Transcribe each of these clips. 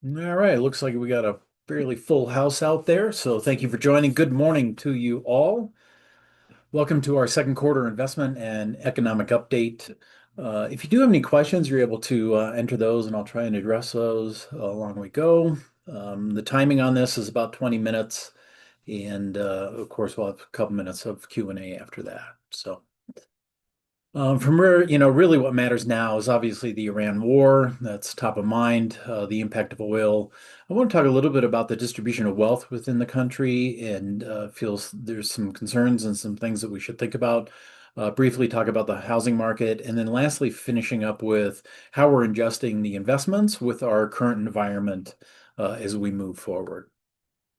All right, looks like we got a fairly full house out there, so thank you for joining. Good morning to you all. Welcome to our second quarter investment and economic update. If you do have any questions, you're able to enter those, and I'll try and address those along we go. The timing on this is about 20 minutes, and of course, we'll have a couple minutes of Q&A after that. From where, really what matters now is obviously the Iran war. That's top of mind, the impact of oil. I want to talk a little bit about the distribution of wealth within the country and feels there's some concerns and some things that we should think about. Briefly talk about the housing market, and then lastly, finishing up with how we're adjusting the investments with our current environment as we move forward.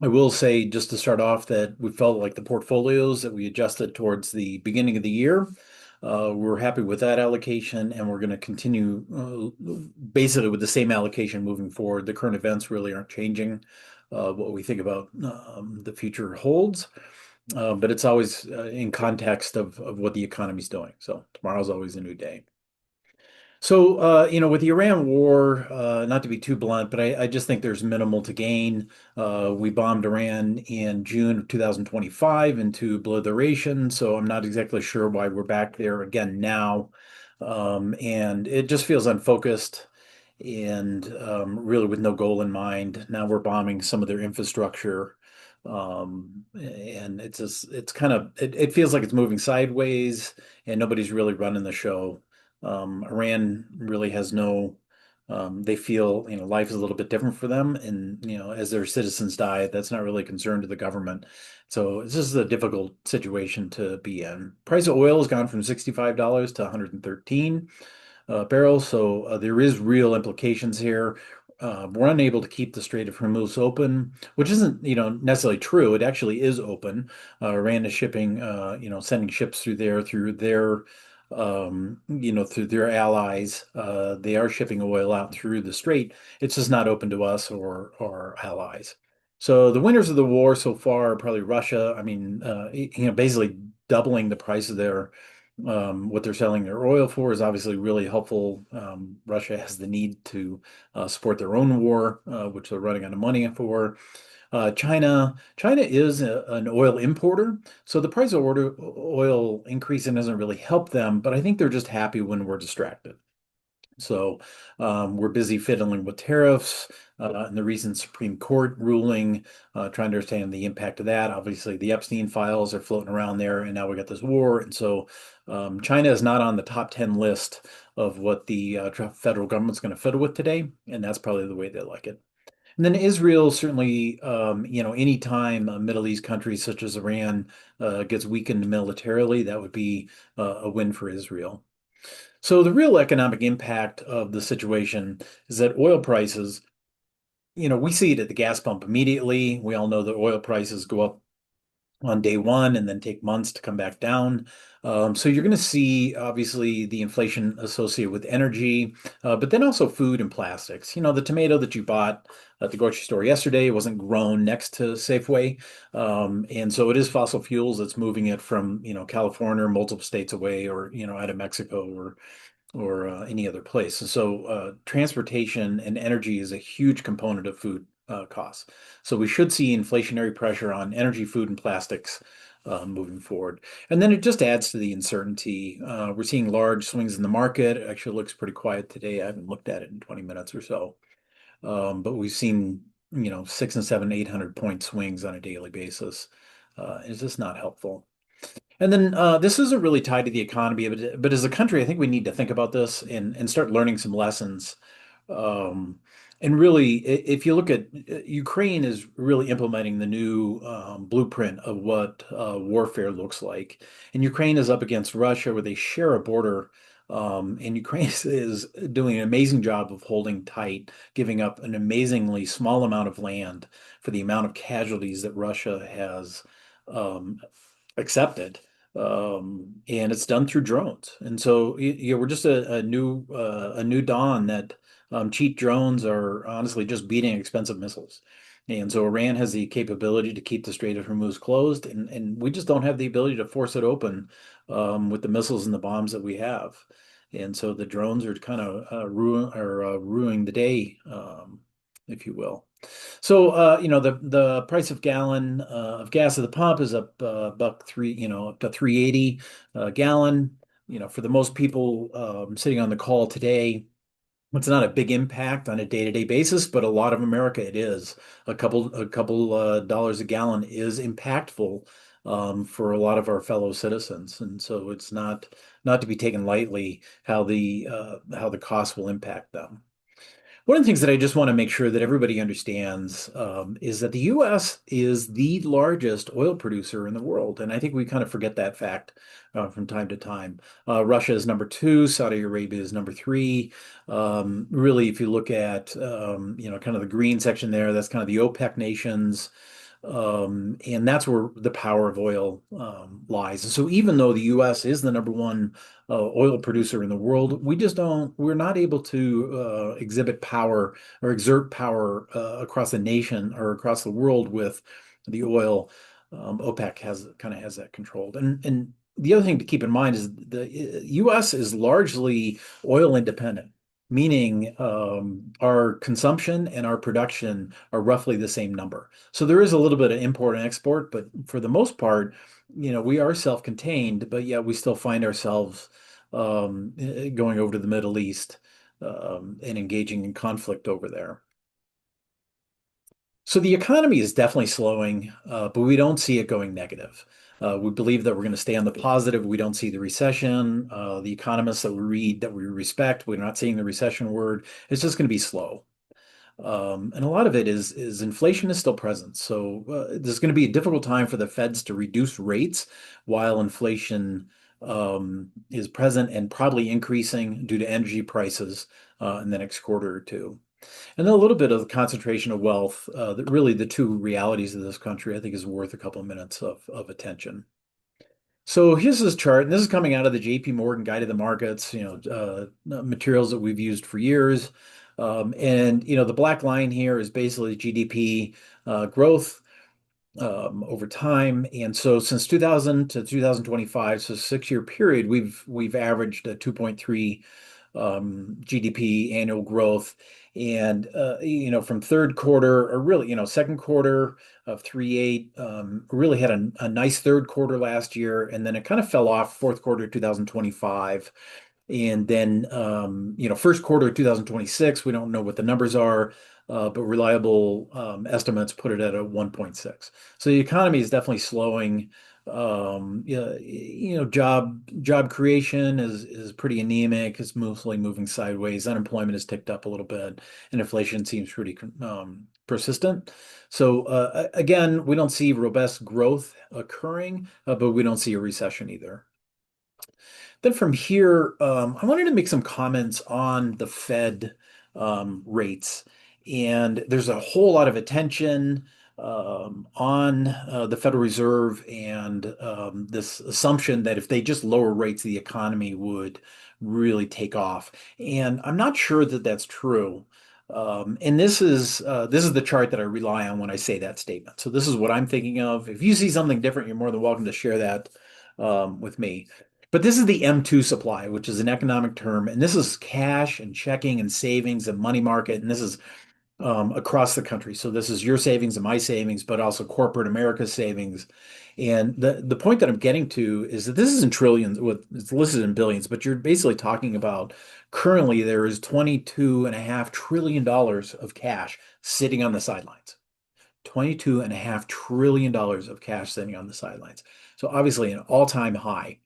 I will say, just to start off, that we felt like the portfolios that we adjusted towards the beginning of the year, we're happy with that allocation, and we're going to continue basically with the same allocation moving forward. The current events really aren't changing what we think about the future holds, but it's always in context of what the economy's doing. So tomorrow's always a new day. So, with the Iran war, not to be too blunt, but I just think there's minimal to gain. We bombed Iran in June of 2025 into below the ration, so I'm not exactly sure why we're back there again now. And it just feels unfocused and really with no goal in mind. Now we're bombing some of their infrastructure. And it feels like it's moving sideways and nobody's really running the show. Iran really has they feel, life is a little bit different for them. And, as their citizens die, that's not really a concern to the government. So it's just a difficult situation to be in. Price of oil has gone from $65 to 113 barrels. So there is real implications here. We're unable to keep the Strait of Hormuz open, which isn't, necessarily true. It actually is open. Iran is shipping, sending ships through there through their allies. They are shipping oil out through the strait. It's just not open to us or our allies. So the winners of the war so far are probably Russia. I mean, basically doubling the price of their what they're selling their oil for is obviously really helpful. Russia has the need to support their own war, which they're running out of money for. China is an oil importer, so the price of oil increasing doesn't really help them, but I think they're just happy when we're distracted. So we're busy fiddling with tariffs and the recent Supreme Court ruling, trying to understand the impact of that. Obviously, the Epstein files are floating around there, and now we got this war. And so China is not on the top 10 list of what the federal government's going to fiddle with today, and that's probably the way they like it. And then Israel certainly, anytime a Middle East country such as Iran gets weakened militarily, that would be a win for Israel. So the real economic impact of the situation is that oil prices, we see it at the gas pump immediately. We all know that oil prices go up on day one and then take months to come back down. So you're going to see obviously the inflation associated with energy, but then also food and plastics. The tomato that you bought at the grocery store yesterday wasn't grown next to Safeway. And so it is fossil fuels that's moving it from, California or multiple states away or, out of Mexico or any other place. And so transportation and energy is a huge component of food costs. So we should see inflationary pressure on energy, food, and plastics moving forward. And then it just adds to the uncertainty. We're seeing large swings in the market. It actually looks pretty quiet today. I haven't looked at it in 20 minutes or so. But we've seen, six and seven, 800 point swings on a daily basis. It's just not helpful. And then this isn't really tied to the economy, but as a country, I think we need to think about this and start learning some lessons. Um, and really, if you look at Ukraine is really implementing the new blueprint of what warfare looks like. And Ukraine is up against Russia, where they share a border. And Ukraine is doing an amazing job of holding tight, giving up an amazingly small amount of land for the amount of casualties that Russia has um, accepted. And it's done through drones. And so we're just a new dawn that cheap drones are honestly just beating expensive missiles. And so Iran has the capability to keep the Strait of Hormuz closed, and we just don't have the ability to force it open with the missiles and the bombs that we have. And so the drones are kind of ruining the day if you will. So, the price of gallon of gas at the pump is up buck three, up to 3.80 a gallon. For the most people sitting on the call today, it's not a big impact on a day-to-day basis, but a lot of America it is. A couple dollars a gallon is impactful for a lot of our fellow citizens, and so it's not to be taken lightly how the cost will impact them. One of the things that I just want to make sure that everybody understands is that the U.S. is the largest oil producer in the world, and I think we kind of forget that fact from time to time. Russia is number two, Saudi Arabia is number three. Really, if you look at kind of the green section there, that's kind of the OPEC nations. And that's where the power of oil lies. And so even though the U.S. is the number one oil producer in the world, we're not able to exhibit power or exert power across the nation or across the world with the oil. OPEC has that controlled. And the other thing to keep in mind is the U.S. is largely oil independent, meaning our consumption and our production are roughly the same number. So there is a little bit of import and export, but for the most part, we are self-contained, but yet we still find ourselves going over to the Middle East and engaging in conflict over there. So the economy is definitely slowing, but we don't see it going negative. We believe that we're going to stay on the positive. We don't see the recession. The economists that we read, that we respect, we're not seeing the recession word. It's just going to be slow. And a lot of it is inflation is still present. So there's going to be a difficult time for the Feds to reduce rates while inflation is present and probably increasing due to energy prices in the next quarter or two. And then a little bit of the concentration of wealth, that really the two realities of this country, I think is worth a couple of minutes of attention. So here's this chart, and this is coming out of the JP Morgan Guide to the Markets, materials that we've used for years. And the black line here is basically GDP growth over time. And so since 2000 to 2025, so 6-year period, we've averaged a 2.3 GDP annual growth. And from third quarter, or really, second quarter of 3.8, really had a nice third quarter last year, and then it kind of fell off fourth quarter 2025. And then, first quarter of 2026, we don't know what the numbers are, but reliable estimates put it at a 1.6. So the economy is definitely slowing. Yeah, job creation is pretty anemic. It's mostly moving sideways. Unemployment has ticked up a little bit, and inflation seems pretty persistent. So again, we don't see robust growth occurring, but we don't see a recession either. Then from here, I wanted to make some comments on the Fed rates. And there's a whole lot of attention on the Federal Reserve and this assumption that if they just lower rates, the economy would really take off. And I'm not sure that that's true. And this is the chart that I rely on when I say that statement. So this is what I'm thinking of. If you see something different, you're more than welcome to share that with me. But this is the M2 supply, which is an economic term, and this is cash and checking and savings and money market, and this is across the country. So this is your savings and my savings, but also corporate America's savings. And the point that I'm getting to is that this is in trillions, it's listed in billions, but you're basically talking about currently there is $22.5 trillion of cash sitting on the sidelines. $22.5 trillion of cash sitting on the sidelines. So obviously an all-time high.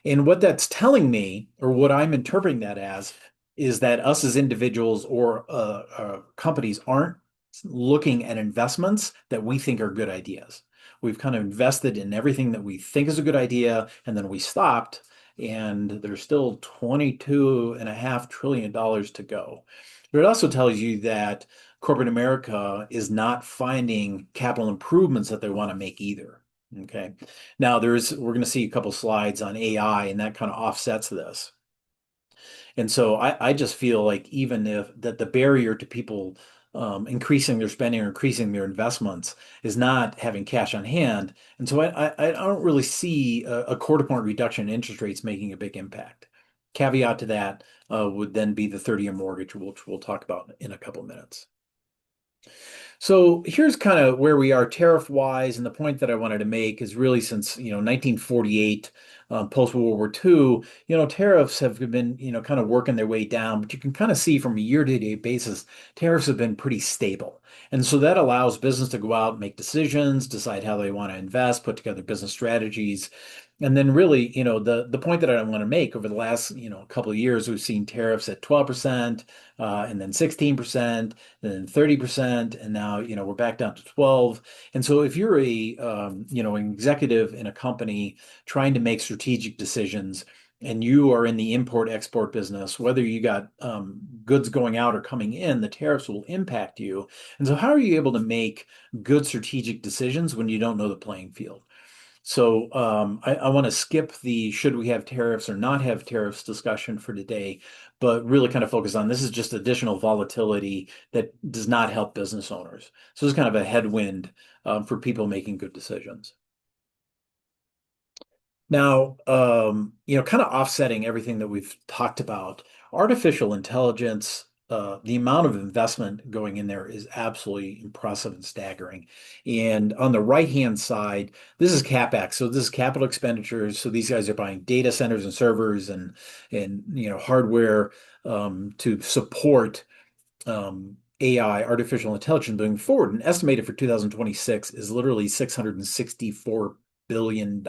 And what that's telling me, or what I'm interpreting that as, is that us as individuals or companies aren't looking at investments that we think are good ideas. We've kind of invested in everything that we think is a good idea, and then we stopped, and there's still $22.5 trillion to go. But it also tells you that corporate America is not finding capital improvements that they want to make either. Okay. Now we're going to see a couple slides on AI, and that kind of offsets this. And so I just feel like even if that the barrier to people increasing their spending or increasing their investments is not having cash on hand. And so I don't really see a quarter point reduction in interest rates making a big impact. Caveat to that would then be the 30-year mortgage, which we'll talk about in a couple of minutes. So here's kind of where we are tariff wise, and the point that I wanted to make is really since 1948, post World War II, tariffs have been kind of working their way down, but you can kind of see from a year-to-date basis, tariffs have been pretty stable, and so that allows business to go out, make decisions, decide how they want to invest, put together business strategies. And then really, the point that I want to make over the last, couple of years, we've seen tariffs at 12%, and then 16%, and then 30%, and now, we're back down to 12. And so if you're an executive in a company trying to make strategic decisions, and you are in the import-export business, whether you got goods going out or coming in, the tariffs will impact you. And so how are you able to make good strategic decisions when you don't know the playing field? So I want to skip the should we have tariffs or not have tariffs discussion for today, but really kind of focus on this is just additional volatility that does not help business owners. So it's kind of a headwind for people making good decisions. Now, kind of offsetting everything that we've talked about, artificial intelligence, the amount of investment going in there is absolutely impressive and staggering. And on the right-hand side, this is CapEx. So this is capital expenditures. So these guys are buying data centers and servers and hardware to support AI, artificial intelligence moving forward, and estimated for 2026 is literally $664 billion.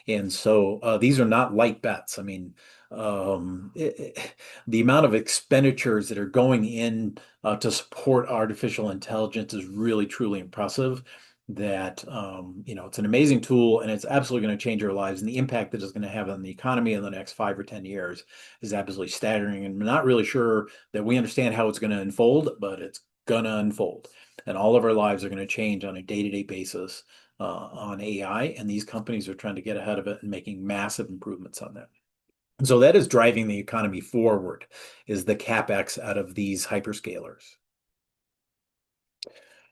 And so these are not light bets. I mean, the amount of expenditures that are going in to support artificial intelligence is really, truly impressive. That it's an amazing tool and it's absolutely going to change our lives. And the impact that it's going to have on the economy in the next 5 or 10 years is absolutely staggering. And I'm not really sure that we understand how it's going to unfold, but it's going to unfold. And all of our lives are going to change on a day-to-day basis on AI. And these companies are trying to get ahead of it and making massive improvements on that. And so that is driving the economy forward, is the capex out of these hyperscalers.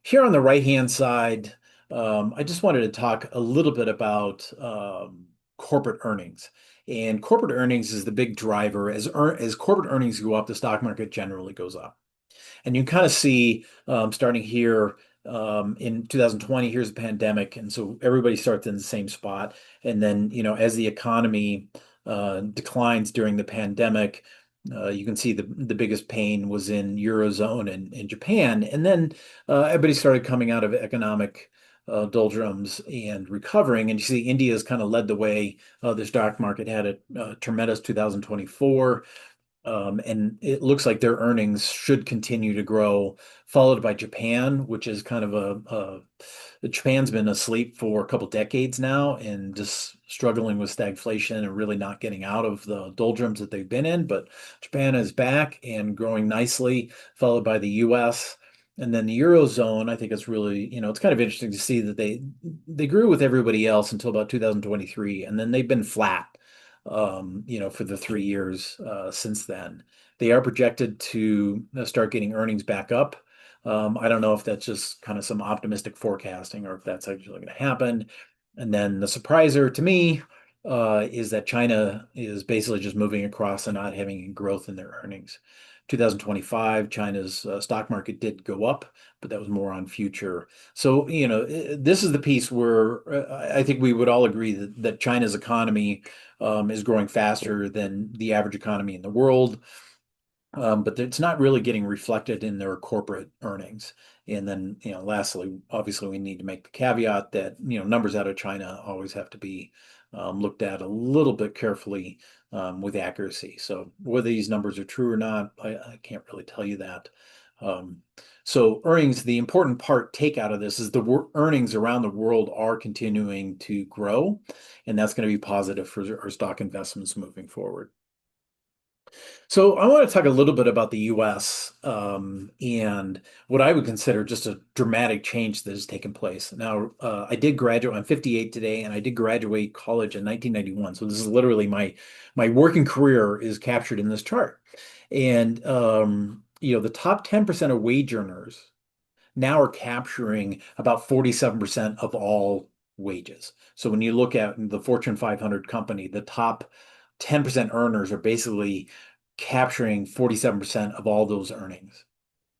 Here on the right-hand side, I just wanted to talk a little bit about corporate earnings. And corporate earnings is the big driver. As corporate earnings go up, the stock market generally goes up. And you kind of see starting here in 2020, here's the pandemic. And so everybody starts in the same spot. And then, as the economy declines during the pandemic, you can see the biggest pain was in Eurozone and Japan. And then everybody started coming out of economic doldrums and recovering. And you see India's kind of led the way. The stock market had a tremendous 2024. And it looks like their earnings should continue to grow, followed by Japan, which is kind of Japan's been asleep for a couple decades now and just struggling with stagflation and really not getting out of the doldrums that they've been in. But Japan is back and growing nicely, followed by the US. And then the Eurozone, I think it's really, it's kind of interesting to see that they grew with everybody else until about 2023, and then they've been flat for the 3 years since then. They are projected to start getting earnings back up. I don't know if that's just kind of some optimistic forecasting or if that's actually going to happen. And then the surpriser to me is that China is basically just moving across and not having growth in their earnings. 2025, China's stock market did go up, but that was more on future. So, this is the piece where I think we would all agree that China's economy is growing faster than the average economy in the world. But it's not really getting reflected in their corporate earnings. And then, lastly, obviously, we need to make the caveat that, numbers out of China always have to be looked at a little bit carefully with accuracy. So whether these numbers are true or not, I can't really tell you that. Um, so earnings, the important part take out of this is the earnings around the world are continuing to grow, and that's going to be positive for our stock investments moving forward. So I want to talk a little bit about the US and what I would consider just a dramatic change that has taken place. Now, I did graduate, I'm 58 today, and I did graduate college in 1991. So this is literally my working career is captured in this chart. And the top 10% of wage earners now are capturing about 47% of all wages. So when you look at the Fortune 500 company, the top 10% earners are basically capturing 47% of all those earnings.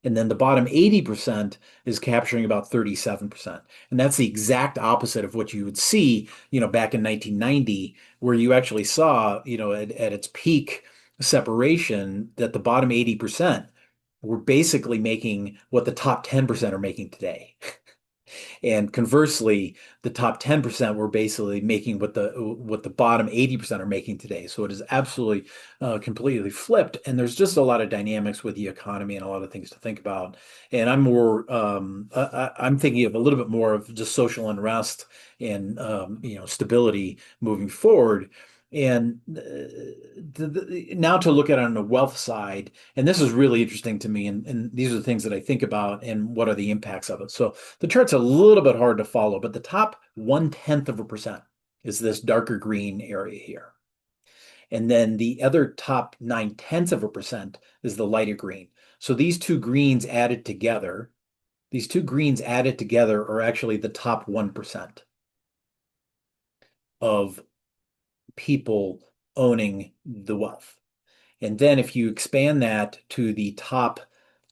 And then the bottom 80% is capturing about 37%. And that's the exact opposite of what you would see, back in 1990, where you actually saw, at its peak separation, that the bottom 80% were basically making what the top 10% are making today. And conversely, the top 10% were basically making what the bottom 80% are making today. So it is absolutely completely flipped. And there's just a lot of dynamics with the economy and a lot of things to think about. And I'm thinking of a little bit more of just social unrest and stability moving forward. And now to look at it on the wealth side, and this is really interesting to me, and these are the things that I think about and what are the impacts of it. So the chart's a little bit hard to follow, but the top 1/10 of a percent is this darker green area here. And then the other top 9/10 of a percent is the lighter green. So these two greens added together are actually the top 1% of people owning the wealth. And then if you expand that to the top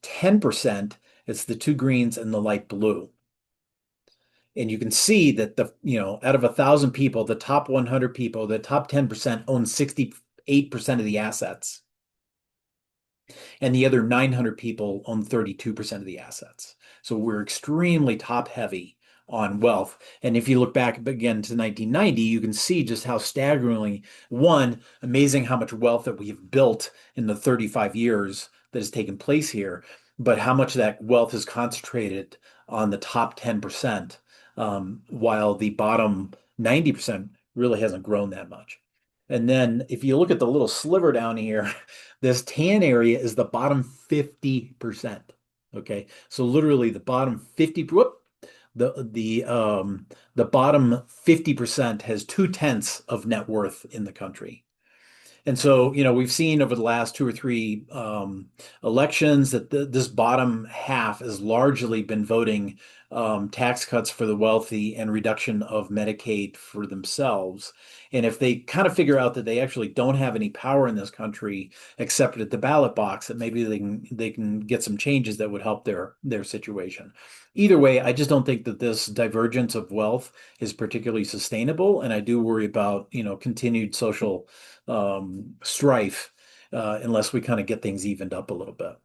10%, it's the two greens and the light blue. And you can see that out of 1,000 people, the top 100 people, the top 10% own 68% of the assets. And the other 900 people own 32% of the assets. So we're extremely top heavy on wealth. And if you look back again to 1990, you can see just how staggeringly, one, amazing how much wealth that we have built in the 35 years that has taken place here, but how much that wealth is concentrated on the top 10%, while the bottom 90% really hasn't grown that much. And then if you look at the little sliver down here, this tan area is the bottom 50%. Okay. So literally the bottom 50, whoop, the bottom 50% has 2/10 of net worth in the country. And so, we've seen over the last two or three elections that this bottom half has largely been voting tax cuts for the wealthy and reduction of Medicaid for themselves. And if they kind of figure out that they actually don't have any power in this country except at the ballot box, that maybe they can get some changes that would help their situation. Either way, I just don't think that this divergence of wealth is particularly sustainable, and I do worry about continued social strife unless we kind of get things evened up a little bit.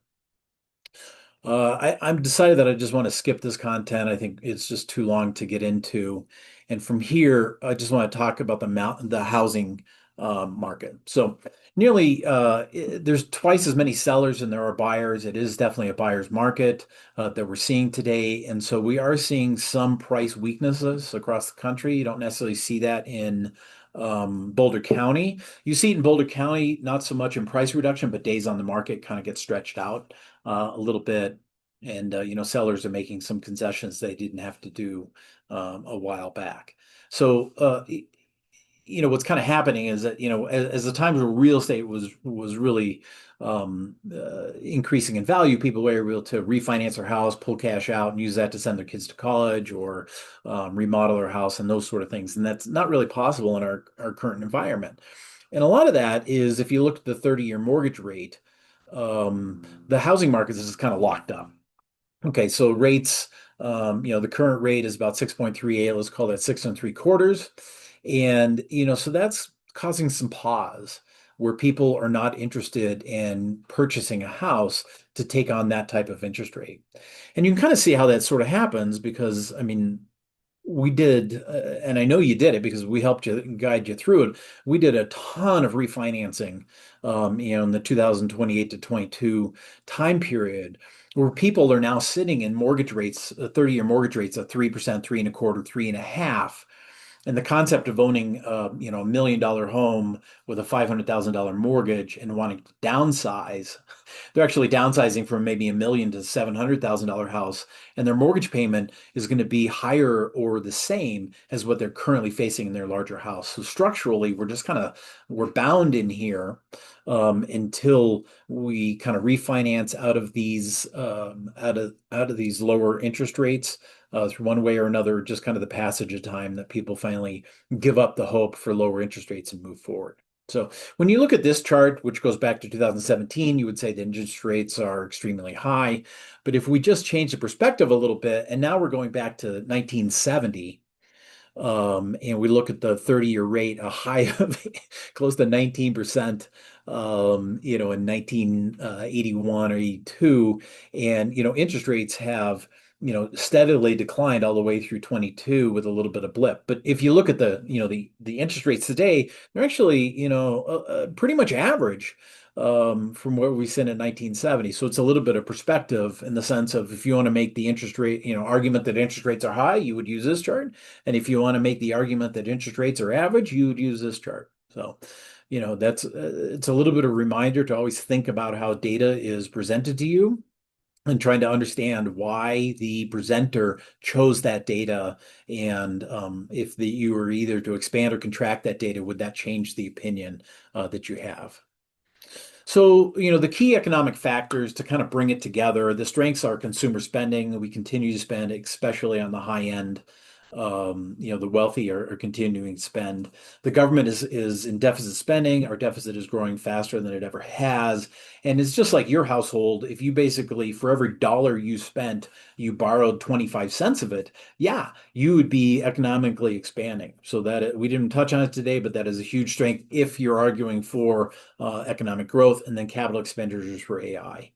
I'm decided that I just want to skip this content. I think it's just too long to get into. And from here, I just want to talk about the housing market. So there's twice as many sellers than there are buyers. It is definitely a buyer's market that we're seeing today. And so we are seeing some price weaknesses across the country. You don't necessarily see that in Boulder County. You see it in Boulder County, not so much in price reduction, but days on the market kind of get stretched out a little bit. And, sellers are making some concessions they didn't have to do a while back. So, what's kind of happening is that, as the times where real estate was really increasing in value, people were able to refinance their house, pull cash out, and use that to send their kids to college or remodel their house and those sort of things. And that's not really possible in our current environment. And a lot of that is if you look at the 30-year mortgage rate, the housing market is just kind of locked up. Okay, so rates, the current rate is about 6.38. Let's call that 6 3/4. And, so that's causing some pause where people are not interested in purchasing a house to take on that type of interest rate. And you can kind of see how that sort of happens because, I mean, we did, and I know you did it because we helped you guide you through it. We did a ton of refinancing, in the 2028 to 22 time period, where people are now sitting in mortgage rates, 30-year mortgage rates of 3%, 3 1/4, 3.5. And the concept of owning, $1 million home with a $500,000 mortgage and wanting to downsize, they're actually downsizing from maybe $1 million to $700,000 house, and their mortgage payment is going to be higher or the same as what they're currently facing in their larger house. So structurally, we're bound in here until we kind of refinance out of these lower interest rates through one way or another, just kind of the passage of time that people finally give up the hope for lower interest rates and move forward. So when you look at this chart, which goes back to 2017, you would say the interest rates are extremely high. But if we just change the perspective a little bit, and now we're going back to 1970, and we look at the 30-year rate, a high of close to 19%, in 1981 or 82. And, interest rates have, steadily declined all the way through 22 with a little bit of blip. But if you look at the interest rates today, they're actually, pretty much average from where we sit in 1970. So it's a little bit of perspective in the sense of if you want to make the interest rate, argument that interest rates are high, you would use this chart. And if you want to make the argument that interest rates are average, you would use this chart. So, that's it's a little bit of a reminder to always think about how data is presented to you and trying to understand why the presenter chose that data. And if you were either to expand or contract that data, would that change the opinion that you have? So, the key economic factors to kind of bring it together, the strengths are consumer spending. We continue to spend, especially on the high end. The wealthy are continuing to spend. The government is in deficit spending. Our deficit is growing faster than it ever has. And it's just like your household. If you basically, for every dollar you spent, you borrowed 25 cents of it, yeah, you would be economically expanding. So we didn't touch on it today, but that is a huge strength if you're arguing for economic growth, and then capital expenditures for AI.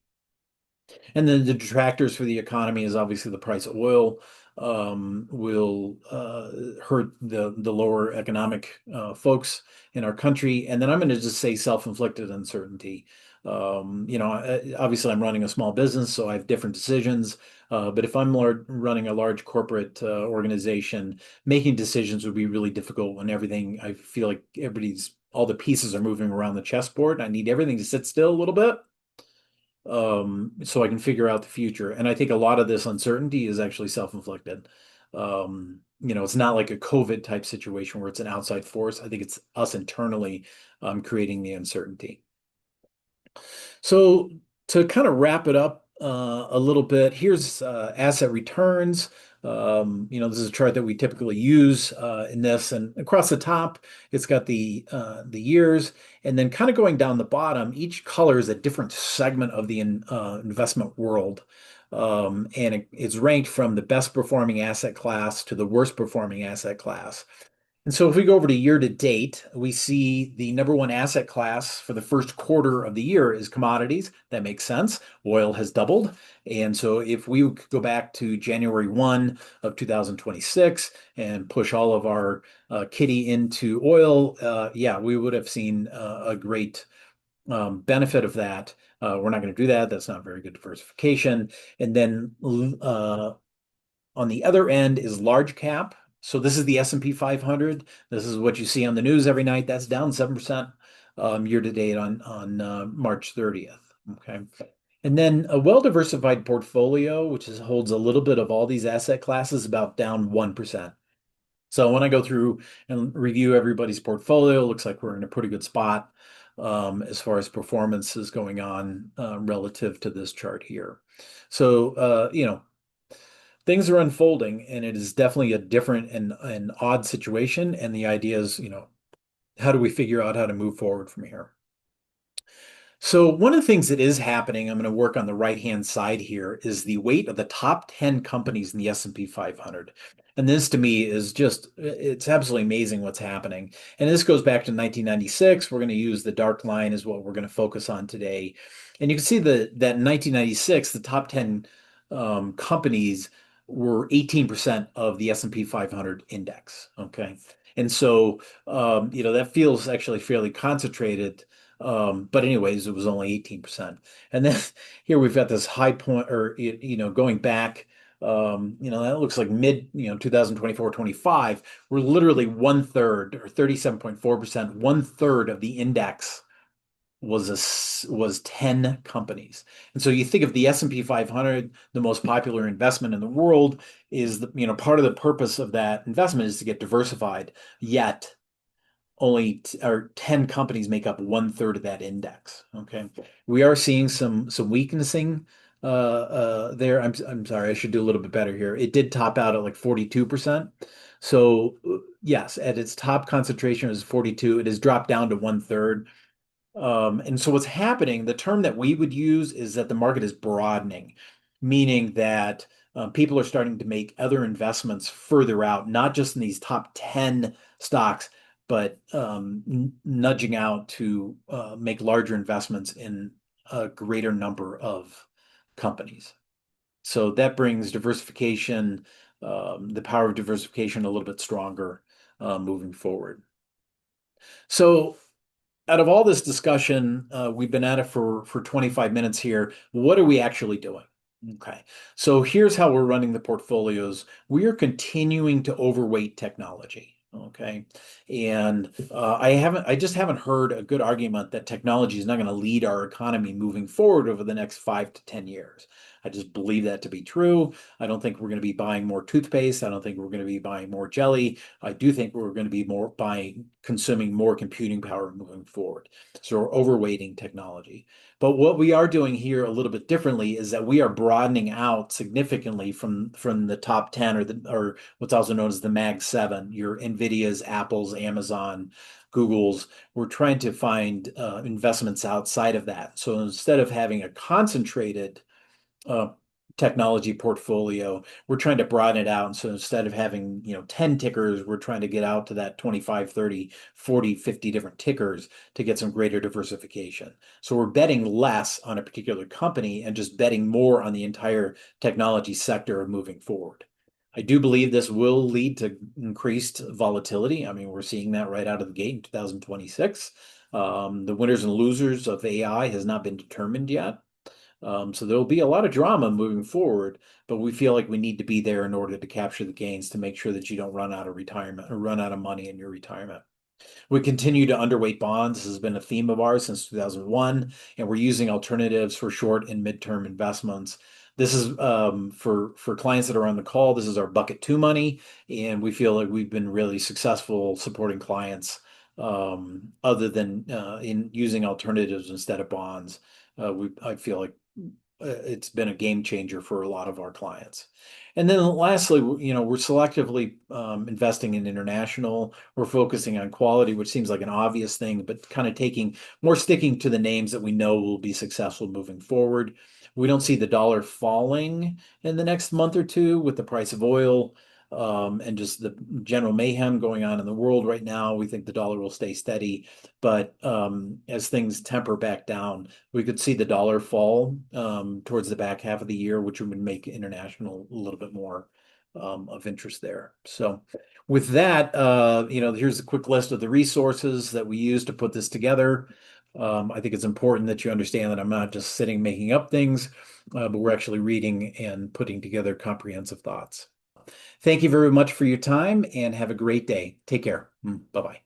And then the detractors for the economy is obviously the price of oil will hurt the lower economic folks in our country. And then I'm going to just say self-inflicted uncertainty. Obviously I'm running a small business, so I have different decisions. But if I'm running a large corporate organization, making decisions would be really difficult when everything, I feel like all the pieces are moving around the chessboard. I need everything to sit still a little bit so I can figure out the future. And I think a lot of this uncertainty is actually self-inflicted. It's not like a COVID type situation where it's an outside force. I think it's us internally creating the uncertainty. So to kind of wrap it up a little bit, here's asset returns. This is a chart that we typically use in this, and across the top, it's got the years, and then kind of going down the bottom, each color is a different segment of the investment world. And it's ranked from the best performing asset class to the worst performing asset class. And so if we go over to year to date, we see the number one asset class for the first quarter of the year is commodities. That makes sense. Oil has doubled. And so if we go back to January 1 of 2026 and push all of our kitty into oil, yeah, we would have seen a great benefit of that. We're not going to do that. That's not very good diversification. And then on the other end is large cap. So this is the S&P 500. This is what you see on the news every night. That's down 7% year to date on March 30th. Okay. And then a well-diversified portfolio, which holds a little bit of all these asset classes, about down 1%. So when I go through and review everybody's portfolio, it looks like we're in a pretty good spot as far as performance is going on relative to this chart here. So, things are unfolding, and it is definitely a different and odd situation. And the idea is, how do we figure out how to move forward from here? So one of the things that is happening, I'm going to work on the right-hand side here, is the weight of the top 10 companies in the S&P 500. And this to me is just, it's absolutely amazing what's happening. And this goes back to 1996. We're going to use the dark line as what we're going to focus on today. And you can see that in 1996, the top 10 companies were 18% of the S&P 500 index. Okay. And so, that feels actually fairly concentrated. But anyways, it was only 18%. And then here we've got this high point, or, going back, that looks like mid, 2024, 25, we're literally one third or 37.4%, one third of the index was 10 companies. And so you think of the S&P 500, the most popular investment in the world is part of the purpose of that investment is to get diversified, yet only 10 companies make up one third of that index. Okay. We are seeing some weaknessing there. I'm sorry, I should do a little bit better here. It did top out at like 42%. So Yes, at its top concentration is 42. It has dropped down to one third. And so what's happening, the term that we would use is that the market is broadening, meaning that people are starting to make other investments further out, not just in these top 10 stocks, but nudging out to make larger investments in a greater number of companies. So that brings diversification, the power of diversification a little bit stronger moving forward. So out of all this discussion, we've been at it for 25 minutes here. What are we actually doing? Okay. So here's how we're running the portfolios. We are continuing to overweight technology. Okay. And I just haven't heard a good argument that technology is not going to lead our economy moving forward over the next 5 to 10 years. I just believe that to be true. I don't think we're going to be buying more toothpaste. I don't think we're going to be buying more jelly. I do think we're going to be more buying, consuming more computing power moving forward. So we're overweighting technology. But what we are doing here a little bit differently is that we are broadening out significantly from the top 10 or what's also known as the Mag 7, your Nvidia's, Apple's, Amazon, Google's. We're trying to find investments outside of that. So instead of having a concentrated uh, technology portfolio, we're trying to broaden it out. And so instead of having, 10 tickers, we're trying to get out to that 25, 30, 40, 50 different tickers to get some greater diversification. So we're betting less on a particular company and just betting more on the entire technology sector moving forward. I do believe this will lead to increased volatility. I mean, we're seeing that right out of the gate in 2026. The winners and losers of AI has not been determined yet. So there'll be a lot of drama moving forward, but we feel like we need to be there in order to capture the gains to make sure that you don't run out of retirement or run out of money in your retirement. We continue to underweight bonds. This has been a theme of ours since 2001, and we're using alternatives for short and midterm investments. This is for clients that are on the call. This is our bucket two money, and we feel like we've been really successful supporting clients other than in using alternatives instead of bonds. I feel like it's been a game changer for a lot of our clients. And then lastly, we're selectively investing in international. We're focusing on quality, which seems like an obvious thing, but kind of sticking to the names that we know will be successful moving forward. We don't see the dollar falling in the next month or two with the price of oil and just the general mayhem going on in the world right now. We think the dollar will stay steady, but as things temper back down, we could see the dollar fall towards the back half of the year, which would make international a little bit more of interest there. So with that, here's a quick list of the resources that we use to put this together. I think it's important that you understand that I'm not just sitting making up things, but we're actually reading and putting together comprehensive thoughts. Thank you very much for your time and have a great day. Take care. Bye-bye.